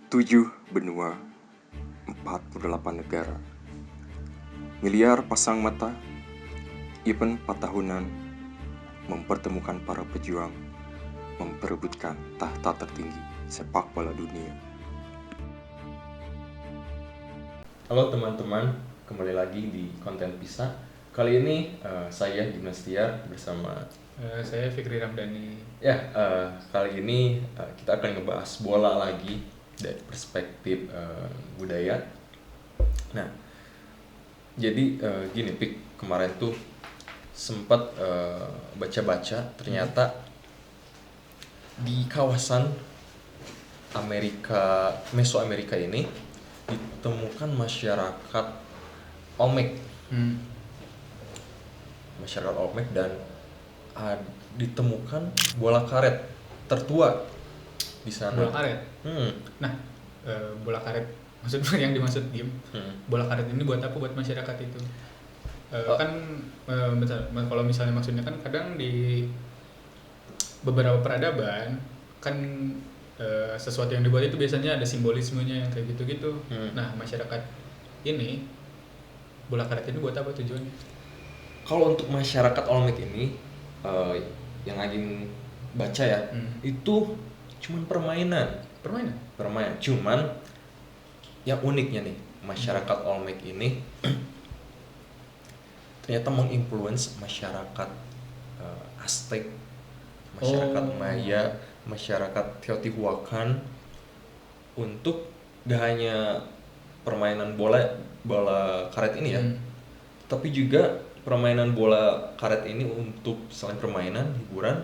7 benua, 48 negara, miliar pasang mata, event 4 tahunan, mempertemukan para pejuang, memperebutkan tahta tertinggi sepak bola dunia. Halo teman-teman, kembali lagi di konten Pisah. Kali ini saya Dimas Tiar bersama Saya Fikri Ramdhani. kali ini kita akan ngebahas bola lagi dari perspektif budaya. Nah, jadi gini Pik, kemarin tuh sempat baca-baca ternyata di kawasan Mesoamerika ini ditemukan masyarakat Olmec. Masyarakat Olmec dan ditemukan bola karet tertua di sana. Bola karet. Nah, bola karet maksudnya yang dimaksud game. Bola karet ini buat apa? Buat masyarakat itu. Bentar, kalau misalnya maksudnya kan kadang di beberapa peradaban kan sesuatu yang dibuat itu biasanya ada simbolismenya yang kayak gitu-gitu. Nah, masyarakat ini bola karet ini buat apa tujuannya? Kalau untuk masyarakat Olmec ini yang Agin baca ya, itu cuman permainan. Cuman yang uniknya nih, masyarakat Olmec ini ternyata menginfluence masyarakat Aztec, masyarakat Maya, masyarakat Teotihuacan untuk gak hanya permainan bola karet ini ya, tapi juga permainan bola karet ini untuk selain permainan, hiburan,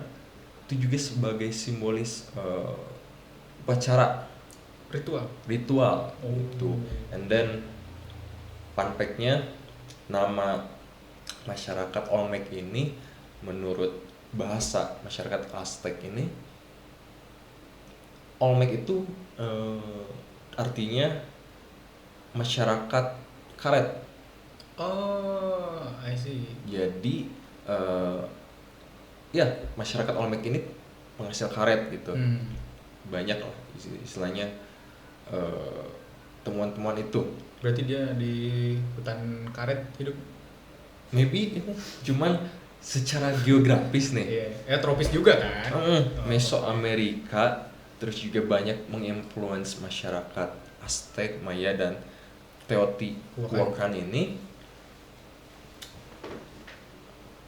itu juga sebagai simbolis upacara Ritual. Gitu. And then fun fact-nya, nama masyarakat Olmec ini menurut bahasa masyarakat Aztec ini, Olmec itu artinya masyarakat karet. Oh, I see. Jadi masyarakat Olmec ini penghasil karet gitu. Banyak lah istilahnya temuan-temuan itu. Berarti dia di hutan karet hidup? Maybe itu cuman secara geografis nih. Iya, ya tropis juga kan. Mesoamerika terus juga banyak menginfluence masyarakat Aztec, Maya dan Teotihuacan ini.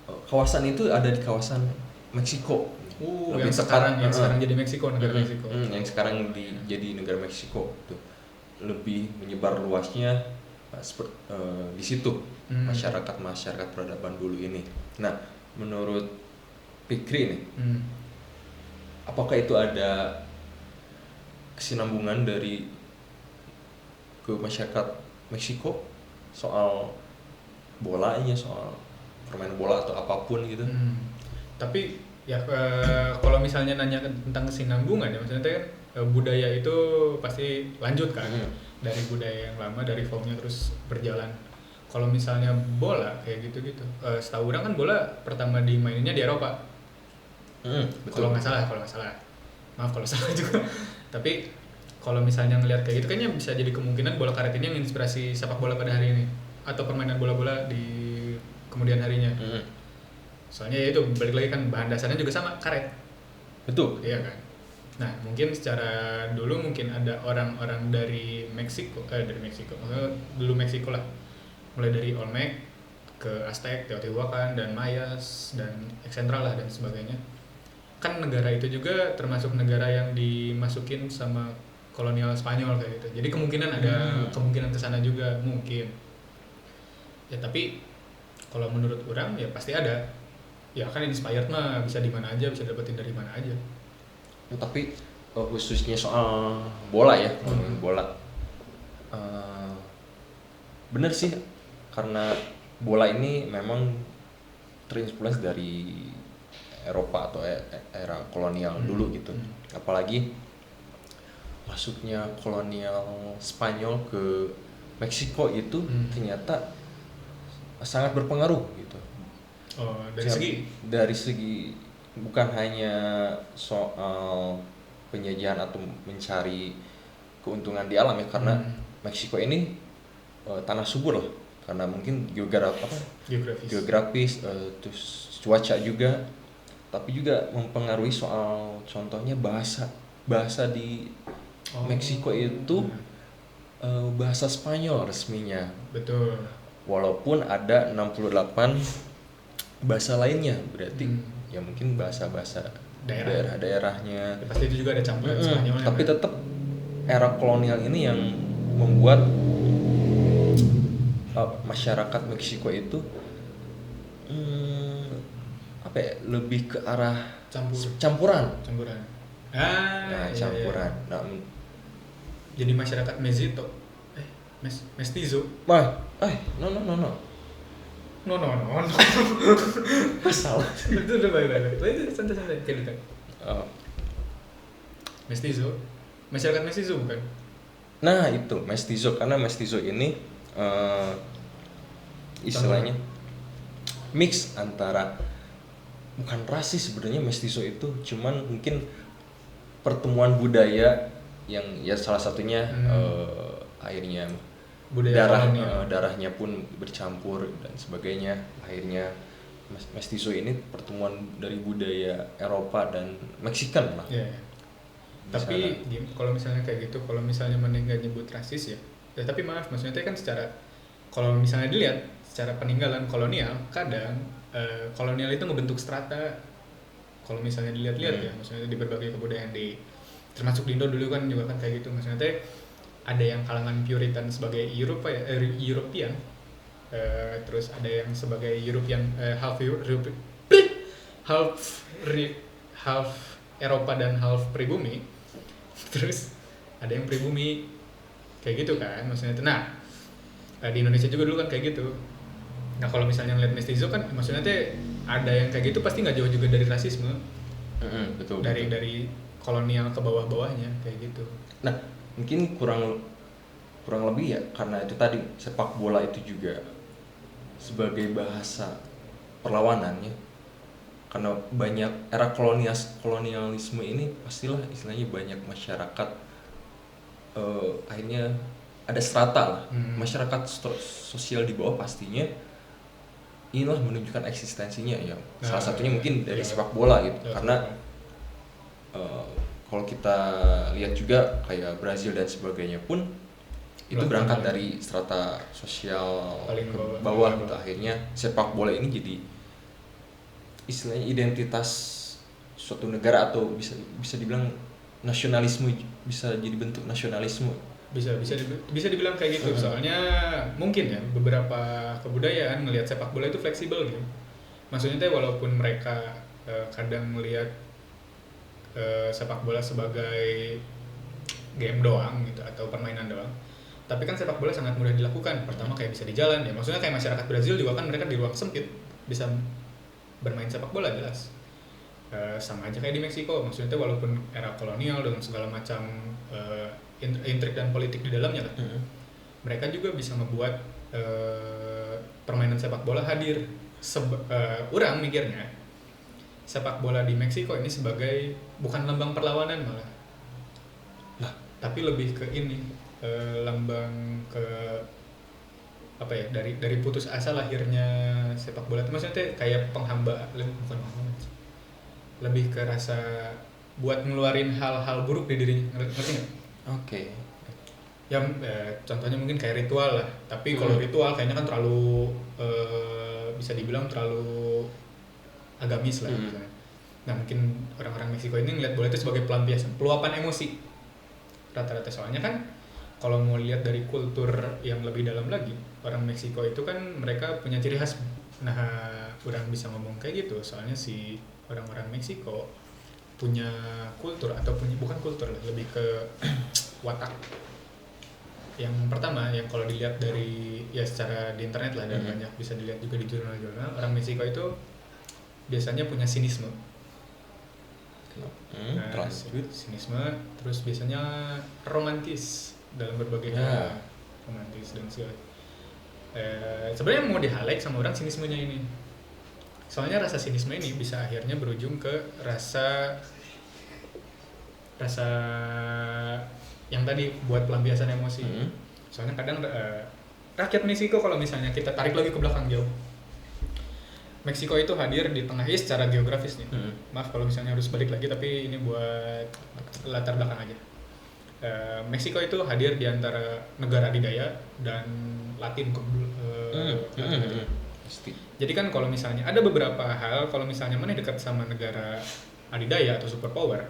Kawasan itu ada di kawasan Meksiko. Yang sekarang jadi Meksiko, negara Meksiko. Yang sekarang jadi negara Meksiko tuh. Lebih menyebar luasnya di situ masyarakat peradaban dulu ini. Nah, menurut Fikri nih, apakah itu ada kesinambungan dari ke masyarakat Meksiko soal bolanya, soal permainan bola atau apapun gitu? Tapi ya kalau misalnya nanya tentang kesinambungan ya, maksudnya kan budaya itu pasti lanjut kan, dari budaya yang lama, dari formnya terus berjalan. Kalau misalnya bola kayak gitu-gitu, setahu orang kan bola pertama dimaininnya di Eropa. Kalau nggak salah, maaf kalau salah juga. Tapi kalau misalnya ngelihat kayak gitu, kayaknya bisa jadi kemungkinan bola karet ini yang inspirasi sepak bola pada hari ini, atau permainan bola-bola di kemudian harinya. Soalnya ya itu balik lagi kan, bahan dasarnya juga sama, karet. Betul. Iya kan. Nah, mungkin secara dulu mungkin ada orang-orang dari Meksiko, maksudnya dulu Meksiko lah, mulai dari Olmec ke Aztec, Teotihuacan dan Mayas dan eksentral lah dan sebagainya. Kan negara itu juga termasuk negara yang dimasukin sama kolonial Spanyol kayak gitu. Jadi kemungkinan ada kemungkinan kesana juga mungkin. Ya tapi kalau menurut orang ya pasti ada. Ya kan inspired mah bisa di mana aja, bisa dapetin dari mana aja. Tapi khususnya soal bola ya, bola. Bener sih, karena bola ini memang terinspirasi dari Eropa atau era kolonial dulu gitu. Apalagi masuknya kolonial Spanyol ke Meksiko itu ternyata sangat berpengaruh gitu. Dari segi bukan hanya soal penjajahan atau mencari keuntungan di alam ya, karena Meksiko ini tanah subur loh, karena mungkin geografis, terus cuaca juga, tapi juga mempengaruhi soal contohnya bahasa di Meksiko itu bahasa Spanyol resminya. Betul. Walaupun ada 68 bahasa lainnya, berarti ya mungkin bahasa-bahasa daerah-daerahnya. Ya, pasti itu juga ada campuran Spanyol. Tapi tetap era kolonial ini yang membuat masyarakat Meksiko itu apa ya, lebih ke arah campuran. Campuran. Campuran. Iya. Nah, jadi masyarakat mezzo, mestizo. No. No. Masalah. Itu udah baik. Itu santai-santai cerita. Mestizo. Masyarakat mestizo bukan? Nah, itu mestizo, karena mestizo ini istilahnya mix antara, bukan rasis sebenarnya mestizo itu, cuman mungkin pertemuan budaya yang ya salah satunya akhirnya darahnya pun bercampur dan sebagainya. Akhirnya mestizo ini pertemuan dari budaya Eropa dan Meksikan lah. Yeah. Tapi kalau misalnya kayak gitu, kalau misalnya mana nggak nyebut rasis ya, tapi maaf, maksudnya kan secara, kalau misalnya dilihat secara peninggalan kolonial, kadang kolonial itu ngebentuk strata. Kalau misalnya dilihat-lihat ya, maksudnya di berbagai kebudayaan termasuk di Indo dulu kan juga kan kayak gitu, maksudnya ada yang kalangan Puritan sebagai European, terus ada yang sebagai European half Eropa dan half pribumi, terus ada yang pribumi kayak gitu kan, maksudnya. Nah, di Indonesia juga dulu kan kayak gitu. Nah, kalau misalnya ngeliat mestizo kan, maksudnya ada yang kayak gitu pasti nggak jauh juga dari rasisme. Betul. Dari kolonial ke bawah-bawahnya kayak gitu. Nah, mungkin kurang lebih ya, karena itu tadi sepak bola itu juga sebagai bahasa perlawanannya, karena banyak era kolonialisme ini pastilah istilahnya banyak masyarakat akhirnya ada strata lah, masyarakat sosial di bawah pastinya inilah menunjukkan eksistensinya ya. Salah satunya mungkin dari sepak bola gitu, karena kalau kita lihat juga kayak Brazil dan sebagainya pun itu berangkat dari strata sosial paling bawah gitu. Akhirnya sepak bola ini jadi istilahnya identitas suatu negara, atau bisa dibilang nasionalisme, bisa jadi bentuk nasionalisme. Bisa dibilang kayak gitu. Soalnya mungkin ya beberapa kebudayaan ngelihat sepak bola itu fleksibel gitu. Maksudnya walaupun mereka kadang melihat sepak bola sebagai game doang gitu atau permainan doang, tapi kan sepak bola sangat mudah dilakukan. Pertama kayak bisa di jalan ya, maksudnya kayak masyarakat Brazil juga kan mereka di ruang sempit bisa bermain sepak bola jelas. Sama aja kayak di Meksiko, maksudnya walaupun era kolonial dengan segala macam intrik dan politik di dalamnya kan, mereka juga bisa membuat permainan sepak bola hadir. Orang mikirnya sepak bola di Meksiko ini sebagai bukan lambang perlawanan malah, tapi lebih ke ini lambang ke apa ya, dari putus asa lahirnya sepak bola itu. Maksudnya kayak bukan penghambaan, lebih ke rasa buat ngeluarin hal-hal buruk di dirinya, ngerti nggak? Oke. Ya contohnya mungkin kayak ritual lah, tapi kalau ritual kayaknya kan terlalu bisa dibilang terlalu agamis lah misalnya. Nah, mungkin orang-orang Meksiko ini ngeliat bola itu sebagai pelampiasan, peluapan emosi rata-rata. Soalnya kan kalau mau lihat dari kultur yang lebih dalam lagi, orang Meksiko itu kan mereka punya ciri khas. Nah, orang bisa ngomong kayak gitu soalnya si orang-orang Meksiko punya kultur, atau bukan kultur, lebih ke watak. Yang pertama, yang kalau dilihat dari ya secara di internet lah, dan banyak bisa dilihat juga di jurnal-jurnal, orang Meksiko itu biasanya punya sinisme. Sinisme, terus biasanya romantis dalam berbagai hal, romantis dan segala. Sebenarnya mau di-highlight sama orang sinismenya ini. Soalnya rasa sinisme ini bisa akhirnya berujung ke rasa yang tadi buat pelampiasan emosi. Hmm. Soalnya kadang rakyat Meksiko kalau misalnya kita tarik lagi ke belakang jauh, Meksiko itu hadir di tengah secara geografis nih. Maaf kalau misalnya harus balik lagi, tapi ini buat latar belakang aja. Meksiko itu hadir di antara negara adidaya dan Latin Pasti. Jadi kan kalau misalnya ada beberapa hal, kalau misalnya mana dekat sama negara adidaya atau superpower,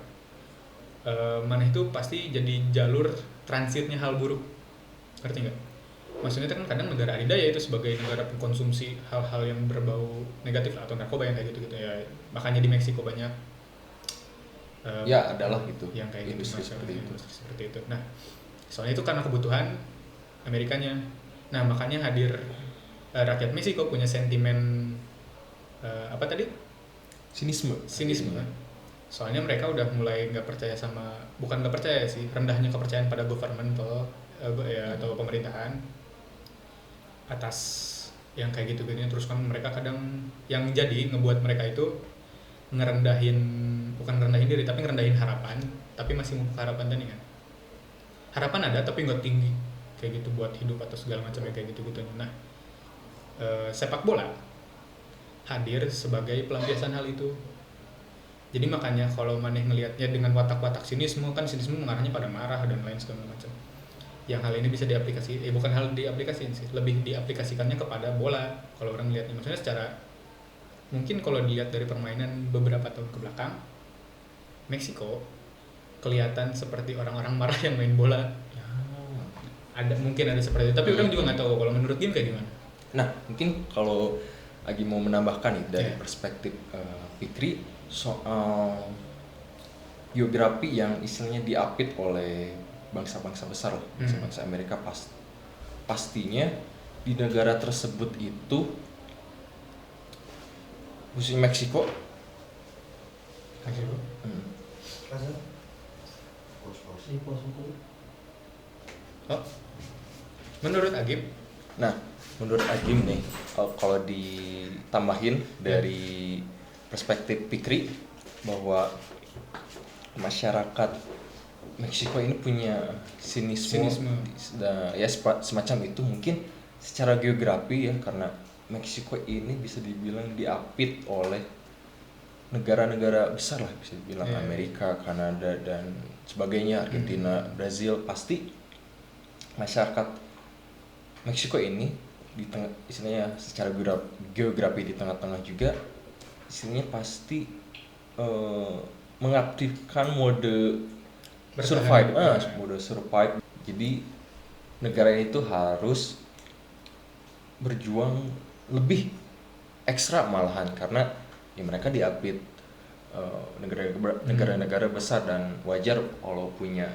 mana itu pasti jadi jalur transitnya hal buruk. Ngerti nggak? Maksudnya kan kadang negara adidaya itu sebagai negara pengkonsumsi hal-hal yang berbau negatif lah, atau narkoba yang kayak gitu-gitu ya. Makanya di Meksiko banyak Ya adalah itu. yang kayak gitu Industri seperti itu. Nah, soalnya itu karena kebutuhan Amerikanya. Nah, makanya hadir rakyat Meksiko punya sentimen apa tadi? Sinisme. Sinisme. Soalnya mereka udah mulai bukan nggak percaya sih, rendahnya kepercayaan pada governmental atau pemerintahan atas yang kayak gitu-gitu. Terus kan mereka kadang yang jadi ngebuat mereka itu bukan ngerendahin diri, tapi ngerendahin harapan, tapi masih membuka harapan tadi kan. Harapan ada tapi nggak tinggi kayak gitu buat hidup atau segala macam kayak gitu-gitu. Nah, sepak bola hadir sebagai pelampiasan hal itu. Jadi makanya kalau maneh ngelihatnya dengan watak-watak sinisme, kan sinisme mengarahnya pada marah dan lain segala macam. Yang hal ini bisa bukan hal diaplikasikan sih, lebih diaplikasikannya kepada bola kalau orang lihatnya. Maksudnya secara mungkin kalau dilihat dari permainan beberapa tahun ke belakang, Meksiko kelihatan seperti orang-orang marah yang main bola. Mungkin ada seperti itu, tapi orang juga nggak tahu kalau menurut Gim kayak gimana. Nah, mungkin kalau lagi mau menambahkan nih dari perspektif Fikri soal geografi yang istilahnya diapit oleh bangsa-bangsa besar lah, bangsa-bangsa Amerika pastinya di negara tersebut itu khususnya Meksiko. Menurut Agim? Nah, menurut Agim nih, kalau ditambahin dari perspektif Fikri bahwa masyarakat Meksiko ini punya sinisme. Ya semacam itu, mungkin secara geografi ya, karena Meksiko ini bisa dibilang diapit oleh negara-negara besar lah, bisa dibilang Amerika, Kanada dan sebagainya, Argentina, Brazil. Pasti masyarakat Meksiko ini di tengah, istilahnya secara geografi di tengah-tengah juga, istilahnya pasti mengaktifkan mode survive. Jadi negara itu harus berjuang lebih ekstra malahan, karena ya mereka diapit negara-negara besar, dan wajar kalau punya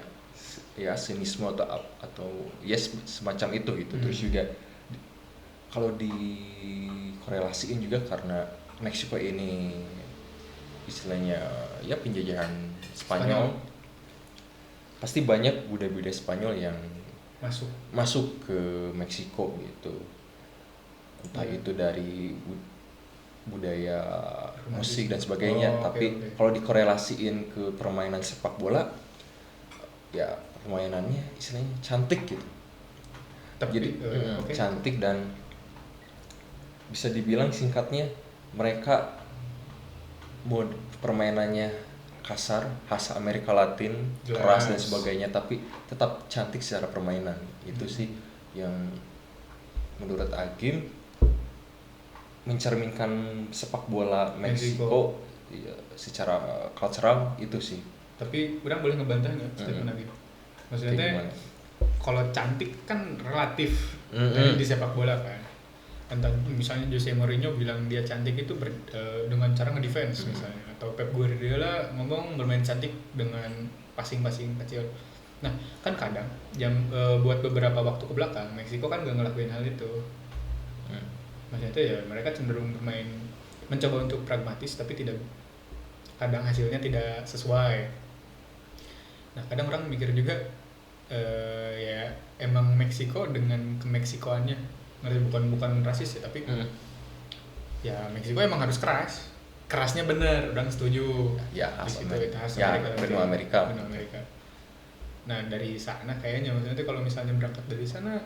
ya sinisme atau ya semacam itu gitu. Terus juga kalau dikorelasiin juga karena Meksiko ini istilahnya ya penjajahan Spanyol. Pasti banyak budaya-budaya Spanyol yang masuk ke Meksiko gitu. Entah itu dari budaya musik dan sebagainya, tapi kalau dikorelasiin ke permainan sepak bola, ya permainannya istilahnya cantik gitu. Jadi cantik, dan bisa dibilang singkatnya mereka permainannya kasar, khas Amerika Latin, keras dan sebagainya, tapi tetap cantik secara permainan. Itu sih yang menurut Agim mencerminkan sepak bola Meksiko ya, secara cultural itu sih. Tapi orang boleh ngebantah nggak statement Agim? Maksudnya kalau cantik kan relatif di sepak bola kan. Entah misalnya Jose Mourinho bilang dia cantik itu dengan cara ngedefense misalnya, atau Pep Guardiola ngomong bermain cantik dengan passing-passing kecil. Nah, kan kadang buat beberapa waktu ke belakang Meksiko kan gak ngelakuin hal itu. Maksudnya itu ya mereka cenderung mencoba untuk pragmatis, tapi kadang hasilnya tidak sesuai. Nah, kadang orang mikir juga ya emang Meksiko dengan kemeksikoannya, bukan rasis ya, tapi ya Meksiko emang harus kerasnya bener, orang setuju ya khas Amerika. Amerika. Nah dari sana kayaknya maksudnya kalau misalnya berangkat dari sana,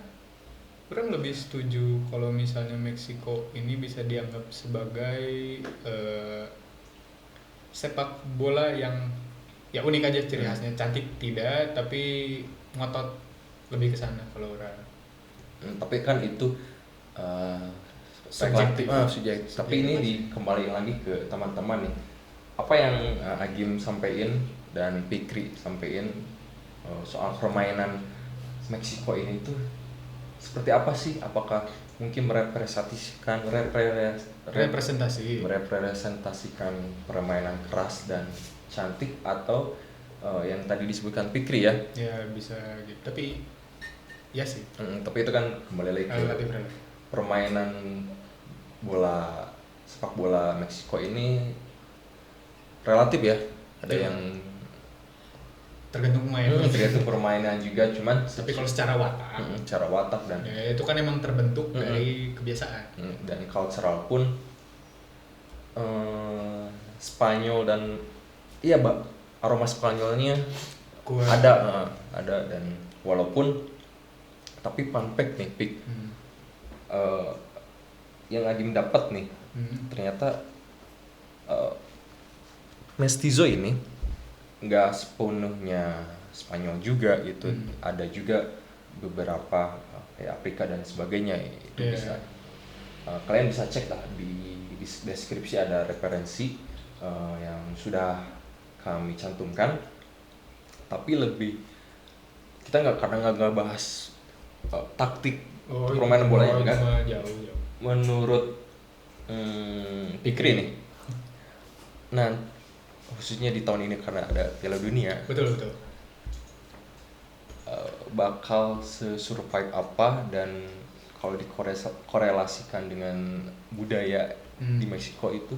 orang lebih setuju kalau misalnya Meksiko ini bisa dianggap sebagai sepak bola yang ya unik aja ciri khasnya, cantik tidak tapi ngotot, lebih ke sana kalau orang. Tapi kan itu uh, Subjektif. subjektif. Tapi ini kembali lagi ke teman-teman nih. Apa yang Agim sampaikan dan Fikri sampaikan soal permainan Meksiko ini tuh seperti apa sih? Apakah mungkin merepresentasikan permainan keras dan cantik, atau yang tadi disebutkan Fikri ya? Ya bisa gitu. Tapi ya sih. Tapi itu kan kembali lagi ke Relatif. permainan sepak bola Meksiko ini relatif ya. Ada yang tergantung pemain. Tergantung permainan juga, cuman tapi kalau secara watak, dan ya itu kan emang terbentuk dari kebiasaan dan cultural pun Spanyol dan iya aroma Spanyolnya ada dan walaupun tapi fun fact nih Pik, yang Agim dapat nih ternyata mestizo ini nggak sepenuhnya Spanyol juga gitu, ada juga beberapa kayak Afrika dan sebagainya itu bisa kalian bisa cek lah di deskripsi, ada referensi yang sudah kami cantumkan. Tapi lebih kita nggak bahas taktik permainan bolanya kan jauh. Menurut Fikri nih, nah khususnya di tahun ini karena ada Piala Dunia, betul bakal se-survive apa, dan kalau dikorelasikan dengan budaya di Meksiko itu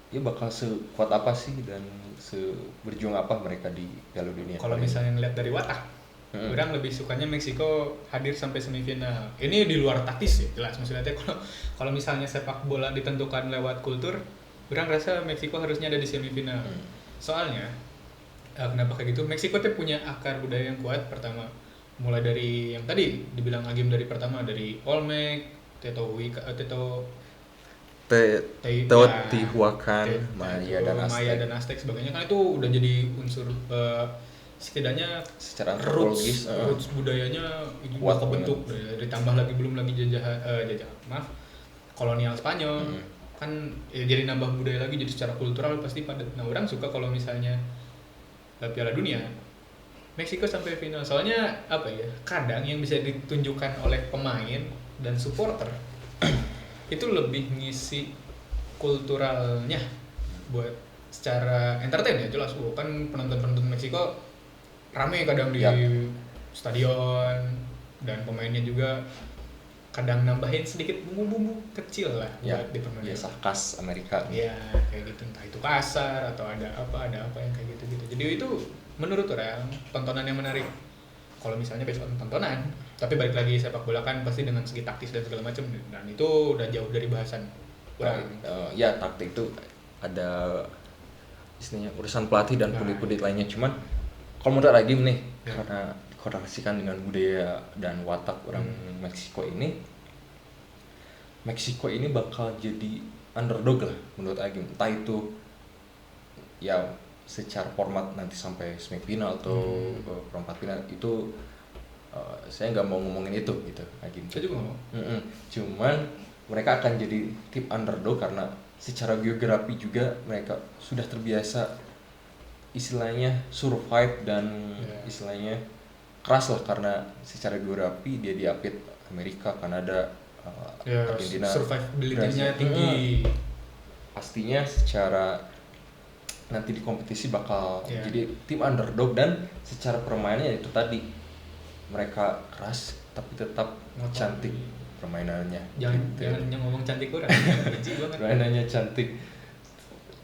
ya bakal sekuat apa sih dan seberjuang apa mereka di Piala Dunia? Kalau misalnya ngeliat dari watak, orang lebih sukanya Meksiko hadir sampai semifinal. Ini di luar taktis ya, jelas maksudnya kalau misalnya sepak bola ditentukan lewat kultur, orang rasa Meksiko harusnya ada di semifinal. Soalnya kenapa kayak gitu? Meksiko tuh punya akar budaya yang kuat. Pertama, mulai dari yang tadi dibilang Agim, dari pertama dari Olmec, Teotihuacan, Maya dan Aztec sebagainya, kan itu udah jadi unsur setidaknya secara antropologis roots budayanya itu udah kebentuk. Ditambah lagi belum lagi kolonial Spanyol kan jadi nambah budaya lagi, jadi secara kultural pasti padat. Nah orang suka kalau misalnya Piala Dunia Meksiko sampai final, soalnya apa ya, kadang yang bisa ditunjukkan oleh pemain dan supporter itu lebih ngisi kulturalnya buat secara entertain ya, jelas. Kan penonton Meksiko rame kadang di stadion, dan pemainnya juga kadang nambahin sedikit bumbu-bumbu kecil lah buat di permainan. Biasa khas Amerika. Iya, kayak gitu, entah itu kasar atau ada apa yang kayak gitu-gitu. Jadi itu menurut orang tontonan yang menarik. Kalau misalnya besok tontonan, tapi balik lagi sepak bola kan pasti dengan segi taktis dan segala macam, dan itu udah jauh dari bahasan orang. Ya taktik itu ada istilahnya urusan pelatih dan pundit-pundit lainnya. Cuman kalau menurut Agim nih, karena dikorelasikan dengan budaya dan watak orang Meksiko ini bakal jadi underdog lah menurut Agim. Entah itu ya secara format nanti sampai semifinal atau perempat final, itu saya nggak mau ngomongin itu gitu Agim. Saya juga ngomong. Cuman mereka akan jadi tim underdog karena secara geografi juga mereka sudah terbiasa istilahnya survive dan istilahnya keras lah, karena secara geografi dia diapit Amerika, Kanada, Argentina, survivability-nya tinggi. Pastinya secara nanti di kompetisi bakal jadi tim underdog, dan secara permainannya itu tadi mereka keras tapi tetap cantik permainannya. Jangan ngomong cantik kurang. Permainannya cantik.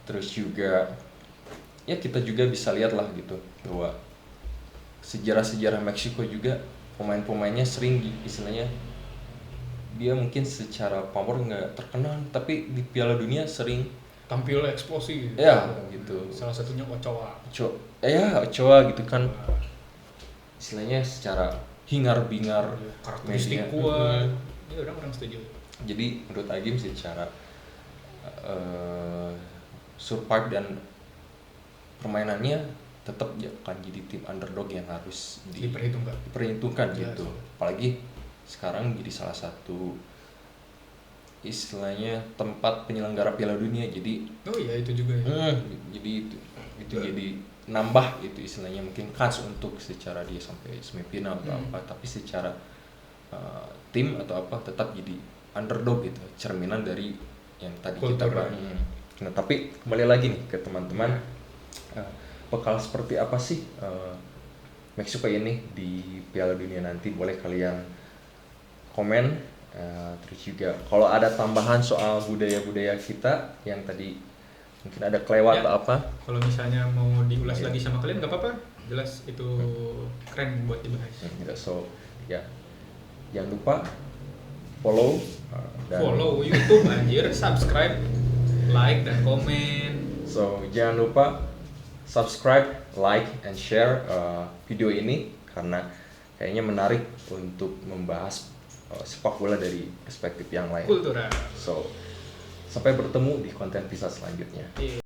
Terus juga ya kita juga bisa lihat lah gitu bahwa sejarah Meksiko juga pemain-pemainnya sering istilahnya dia mungkin secara pamor nggak terkenal, tapi di Piala Dunia sering tampil eksplosif ya gitu. Salah satunya Ochoa Ochoa gitu kan, istilahnya secara hingar-bingar karakteristik media. kuat. Ini orang setuju. Jadi menurut Agim secara survive dan permainannya tetap akan jadi tim underdog yang harus diperhitungkan Ya, gitu. Apalagi sekarang jadi salah satu istilahnya tempat penyelenggara Piala Dunia. Jadi Oh iya itu juga ya. jadi itu jadi nambah itu istilahnya mungkin kans untuk secara dia sampai semifinal atau apa, tapi secara tim atau apa tetap jadi underdog gitu, cerminan dari yang tadi kita Kultur. bahas. Nah tapi kembali lagi nih ke teman-teman, bekal seperti apa sih Meksiko ini di Piala Dunia nanti? Boleh kalian komen, terus juga kalau ada tambahan soal budaya-budaya kita yang tadi mungkin ada kelewat Ya. atau apa. Kalau misalnya mau diulas Iya. lagi sama kalian nggak apa-apa, jelas itu keren buat dibahas. Gitu. So ya jangan lupa follow dan Follow YouTube anjir, subscribe, like dan komen. so jangan lupa subscribe, like, and share video ini karena kayaknya menarik untuk membahas sepak bola dari perspektif yang lain. Kultural. So sampai bertemu di konten Pisa selanjutnya. Iya.